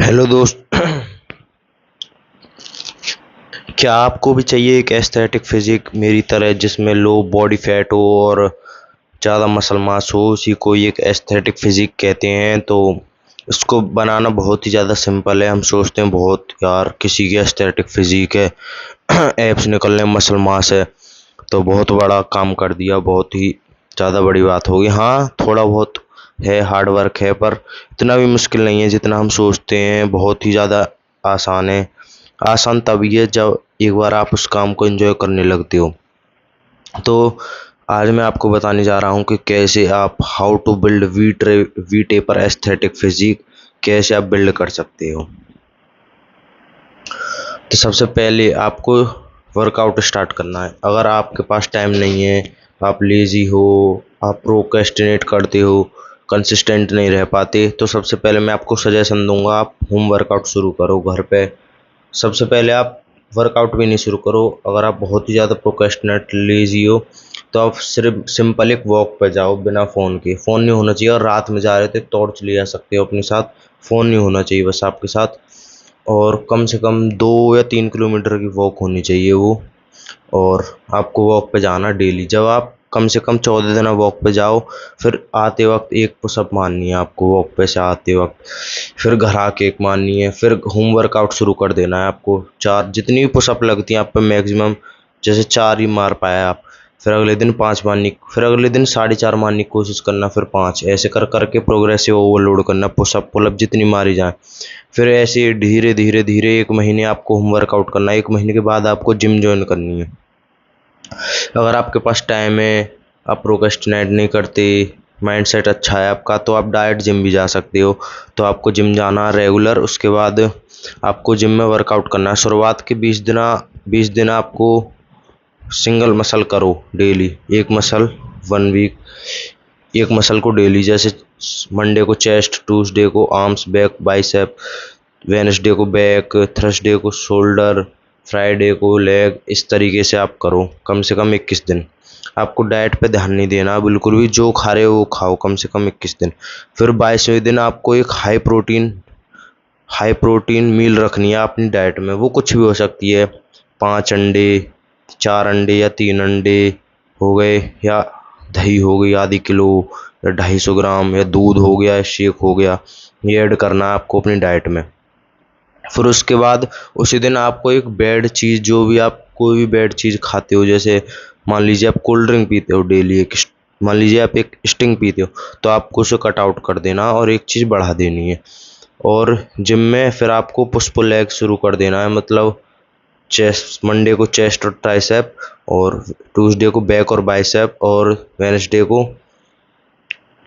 Hello दोस्त। क्या आपको भी चाहिए एक एस्थेटिक फिजिक मेरी तरह जिसमें लो बॉडी फैट हो और ज़्यादा मसल मास हो, उसी को एक एस्थेटिक फिजिक कहते हैं। तो इसको बनाना बहुत ही ज़्यादा सिंपल है। हम सोचते हैं बहुत यार किसी की एस्थेटिक फिजिक है, एब्स निकल रहे हैं, मसल मास है, तो बहुत बड़ा काम कर दिया, बहुत ही ज़्यादा बड़ी बात होगी। हाँ, थोड़ा बहुत है, हार्ड वर्क है, पर इतना भी मुश्किल नहीं है जितना हम सोचते हैं। बहुत ही ज़्यादा आसान है। आसान तभी है जब एक बार आप उस काम को एंजॉय करने लगते हो। तो आज मैं आपको बताने जा रहा हूँ कि कैसे आप how to build V taper aesthetic physique कैसे आप बिल्ड कर सकते हो। तो सबसे पहले आपको वर्कआउट स्टार्ट करना है। अगर आपके पास टाइम नहीं है, आप लेजी हो, आप प्रोक्रेस्टिनेट करते हो, कंसिस्टेंट नहीं रह पाते, तो सबसे पहले मैं आपको सजेशन दूंगा, आप होम वर्कआउट शुरू करो घर पे। सबसे पहले आप वर्कआउट भी नहीं शुरू करो। अगर आप बहुत ही ज़्यादा प्रोक्रेस्टिनेट लेजी हो तो आप सिर्फ सिंपल एक वॉक पे जाओ बिना फ़ोन के। फ़ोन नहीं होना चाहिए, और रात में जा रहे थे टॉर्च ले जा सकते हो अपने साथ। फ़ोन नहीं होना चाहिए बस आपके साथ। और कम से कम 2 या 3 किलोमीटर की वॉक होनी चाहिए वो। और आपको वॉक पे जाना डेली। जब आप कम से कम 14 दिन वॉक पे जाओ, फिर आते वक्त एक पुशअप मारनी है आपको वॉक पे से आते वक्त, फिर घर आके एक मारनी है, फिर होम वर्कआउट शुरू कर देना है आपको। चार जितनी भी पुशअप लगती हैं आप पे मैक्सिमम, जैसे 4 ही मार पाए आप, फिर अगले दिन 5 मारनी, फिर अगले दिन 4.5 मारने की कोशिश करना, फिर 5, ऐसे कर करके प्रोग्रेसिव ओवरलोड करना, पुशअप पुलअप जितनी मारी जाए। फिर ऐसे धीरे धीरे धीरे 1 महीने आपको होम वर्कआउट करना है। 1 महीने के बाद आपको जिम ज्वाइन करनी है। अगर आपके पास टाइम है, आप प्रोक्रेस्टिनेट नहीं करते, माइंडसेट अच्छा है आपका, तो आप डायरेक्ट जिम भी जा सकते हो। तो आपको जिम जाना रेगुलर, उसके बाद आपको जिम में वर्कआउट करना है। शुरुआत के 20 दिन आपको सिंगल मसल करो डेली, एक मसल 1 वीक, एक मसल को डेली। जैसे मंडे को चेस्ट, ट्यूसडे को आर्म्स बैक बाइसेप, वेनसडे को बैक, थर्सडे को शोल्डर, फ्राइडे को लेग। इस तरीके से आप करो कम से कम 21 दिन। आपको डाइट पे ध्यान नहीं देना बिल्कुल भी, जो खा रहे हो वो खाओ कम से कम 21 दिन। फिर 22वें दिन आपको एक हाई प्रोटीन मील रखनी है अपनी डाइट में। वो कुछ भी हो सकती है, 5 अंडे, 4 अंडे या 3 अंडे हो गए, या दही हो गई ½ किलो, या 250 ग्राम, या दूध हो गया, शेक हो गया। ये ऐड करना है आपको अपनी डाइट में। फिर उसके बाद उसी दिन आपको एक बैड चीज़, जो भी आप कोई भी बैड चीज़ खाते हो, जैसे मान लीजिए आप कोल्ड ड्रिंक पीते हो डेली, मान लीजिए आप एक स्टिंग पीते हो, तो आपको उसे कट आउट कर देना और एक चीज़ बढ़ा देनी है। और जिम में फिर आपको पुश पुल लेग शुरू कर देना है। मतलब चेस्ट, मंडे को चेस्ट और ट्राइसेप, और ट्यूसडे को बैक और बाइसेप, और वेडनेसडे को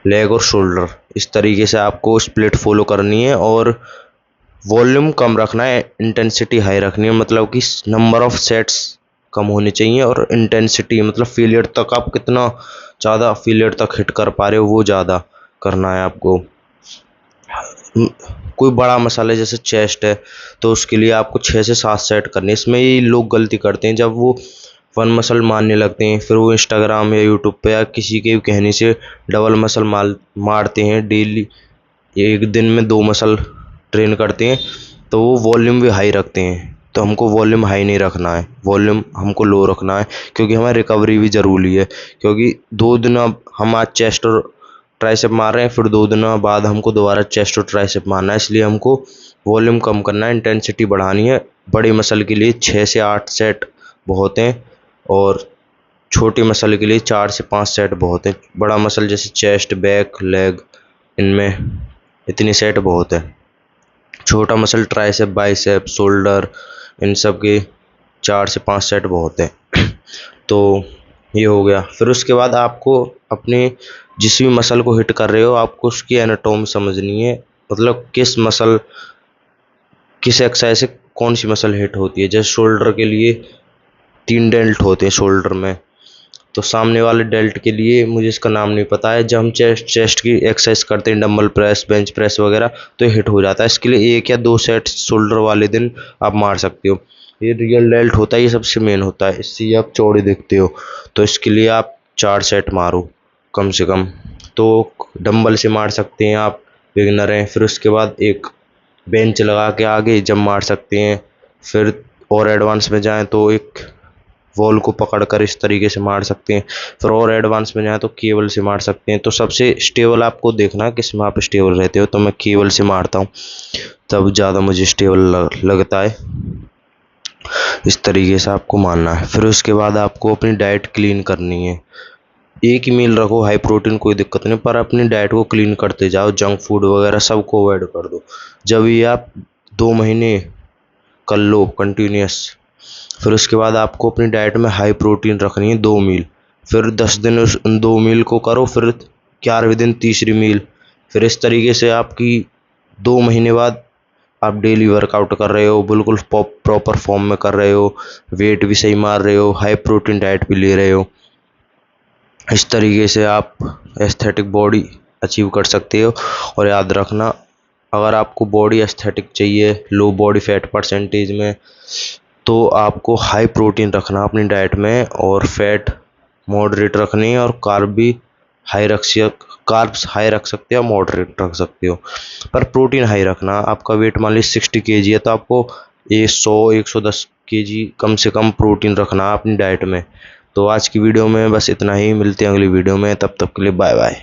लेग और शोल्डर। इस तरीके से आपको स्प्लिट फॉलो करनी है। और वॉल्यूम कम रखना है, इंटेंसिटी हाई रखनी है। मतलब कि नंबर ऑफ सेट्स कम होने चाहिए, और इंटेंसिटी मतलब फेलियर तक, आप कितना ज़्यादा फेलियर तक हिट कर पा रहे हो वो ज़्यादा करना है आपको। कोई बड़ा मसल है जैसे चेस्ट है, तो उसके लिए आपको 6 से 7 सेट करने। इसमें ये लोग गलती करते हैं, जब वो 1 मसल मारने लगते हैं, फिर वो इंस्टाग्राम या यूट्यूब पे या किसी के भी कहने से डबल मसल मारते हैं डेली। एक दिन में 2 मसल ट्रेन करते हैं, तो वो वॉल्यूम भी हाई रखते हैं। तो हमको वॉल्यूम हाई नहीं रखना है, वॉल्यूम हमको लो रखना है, क्योंकि हमारी रिकवरी भी ज़रूरी है। क्योंकि 2 दिन अब हम आज चेस्ट और ट्राइसेप मार रहे हैं, फिर 2 दिनों बाद हमको दोबारा चेस्ट और ट्राइसेप मारना है। इसलिए हमको वॉल्यूम कम करना है, इंटेंसिटी बढ़ानी है। बड़ी मसल के लिए 6 से 8 सेट बहुत हैं, और छोटी मसल के लिए 4 से 5 सेट बहुत हैं। बड़ा मसल जैसे चेस्ट, बैक, लेग, इनमें इतनी सेट बहुत है। छोटा मसल ट्राइसेप, बाइसेप, शोल्डर, इन सब के 4 से 5 सेट बहुत है। तो ये हो गया। फिर उसके बाद आपको अपने जिस भी मसल को हिट कर रहे हो, आपको उसकी एनाटॉमी समझनी है। मतलब किस एक्सरसाइज से कौन सी मसल हिट होती है। जैसे शोल्डर के लिए 3 डेल्ट होते हैं शोल्डर में, तो सामने वाले डेल्ट के लिए मुझे इसका नाम नहीं पता है। जब हम चेस्ट की एक्सरसाइज करते हैं, डंबल प्रेस, बेंच प्रेस वगैरह, तो ये हिट हो जाता है। इसके लिए 1 या 2 सेट शोल्डर वाले दिन आप मार सकते हो। ये रियल डेल्ट होता है, ये सबसे मेन होता है, इससे आप चौड़े दिखते हो। तो इसके लिए आप 4 सेट मारो कम से कम। तो डंबल से मार सकते हैं आप, बिगिनर हैं। फिर उसके बाद एक बेंच लगा के आगे जंप मार सकते हैं। फिर और एडवांस में जाएं तो एक वॉल को पकड़कर इस तरीके से मार सकते हैं। फिर और एडवांस में जाएं तो केबल से मार सकते हैं। तो सबसे स्टेबल आपको देखना है किस में आप स्टेबल रहते हो, तो मैं केबल से मारता हूँ, तब ज़्यादा मुझे स्टेबल लगता है। इस तरीके से आपको मारना है। फिर उसके बाद आपको अपनी डाइट क्लीन करनी है। एक ही मील रखो हाई प्रोटीन, कोई दिक्कत नहीं, पर अपनी डाइट को क्लीन करते जाओ। जंक फूड वगैरह सबको अवॉइड कर दो। जब ये आप 2 महीने कर लो कंटिन्यूस, फिर उसके बाद आपको अपनी डाइट में हाई प्रोटीन रखनी है 2 मील। फिर 10 दिन उन 2 मील को करो, फिर 11वें दिन तीसरी मील। फिर इस तरीके से आपकी 2 महीने बाद आप डेली वर्कआउट कर रहे हो, बिल्कुल प्रॉपर फॉर्म में कर रहे हो, वेट भी सही मार रहे हो, हाई प्रोटीन डाइट भी ले रहे हो। इस तरीके से आप एस्थेटिक बॉडी अचीव कर सकते हो। और याद रखना, अगर आपको बॉडी एस्थेटिक चाहिए लो बॉडी फैट परसेंटेज में, तो आपको हाई प्रोटीन रखना अपनी डाइट में, और फैट मॉडरेट रखनी है, और कार्ब्स हाई रख सकते हो, मॉडरेट रख सकते हो, पर प्रोटीन हाई रखना। आपका वेट मान लीजिए 60 kg है, तो आपको ये 100-110 kg कम से कम प्रोटीन रखना अपनी डाइट में। तो आज की वीडियो में बस इतना ही, मिलते हैं अगली वीडियो में, तब तक के लिए बाय बाय।